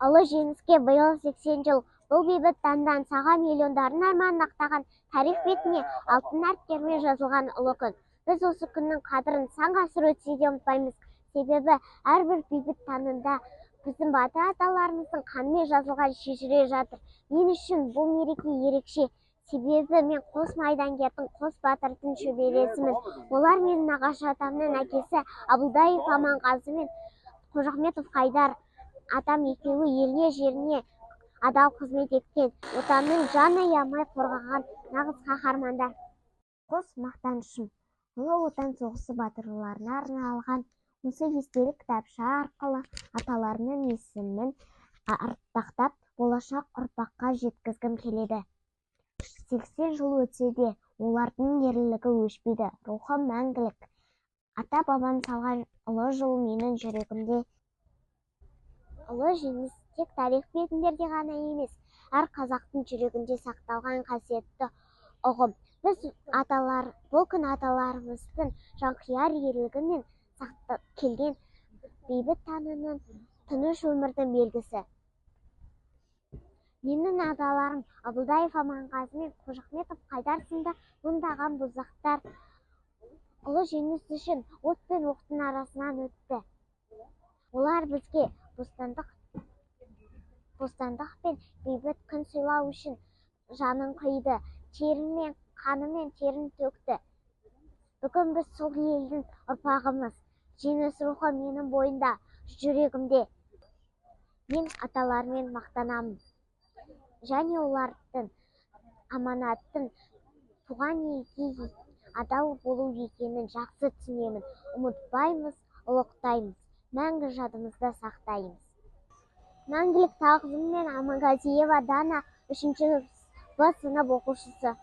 Ұлы жеңіске биыл 80 жыл. Бұл бейбіт таңдан саған миллиондардың арманын ақтаған тарих бетіне алтын әріптермен жазылған ұлы күн. Біз осы күннің қадірін сан ғасыр өтсе де ұмытпаймыз. Себебі әрбір бейбіт таңында біздің батыр аталарымыздың қанымен жазылған шежіре жатыр. Мен үшін бұл мереке ерекше. Себебі мен қос майдангердің, қос батырдың шөбересімін. Олар менің нағашы атамның әкесі Абылдаев Аманғазы мен Қожахметов Қайдар атам екеуі еліне жеріне адал қызмет еткен, отанның жан аямай қорғаған нағыз қаһармандар. Қос мақтанышым ұлы отан соғысы батырларына арналған осы естелік кітапша арқылы аталарының есімін ардақтап, болашақ ұрпаққа жеткізгім келеді. 80 жыл өтсе де, олардың ерлігі өшпейді, рухы мәңгілік. Ата-бабам салған ұлы жол менің жүрегімде. Ұлы жеңіс тек тарих бетіндерде ғана емес, әр қазақтың жүрегінде сақталған қасиетті ұғым. Бұл күн аталарымыздың жанқияр ерлігі мен сақтап келген бейбіт танының, тыныш өмірдің белгісі. Менің аталарым Абылдаев Аманғазы мен Қожахметов Қайдар сынды мыңдаған боздақтар ұлы жеңіс үшін от пен оқтың арасынан өтті. Олар бізге бостандық пен бейбіт күн сыйлау үшін жанын қиды, терімен, қанымен терін төкті. Бүгін біз сол елдің ұрпағымыз. Жеңіс рухы менің бойымда, жүрегімде. Мен аталармен мақтанамын. Және олардың аманаттың туған елге адал болу екенін жақсы түсінемін. Ұмытпаймыз, ұлықтаймыз, мәңгі жадымызда сақтаймыз. Мәңгілік тағзыммен Аманғазиева Дана, 3-ші Б сынып оқушысы.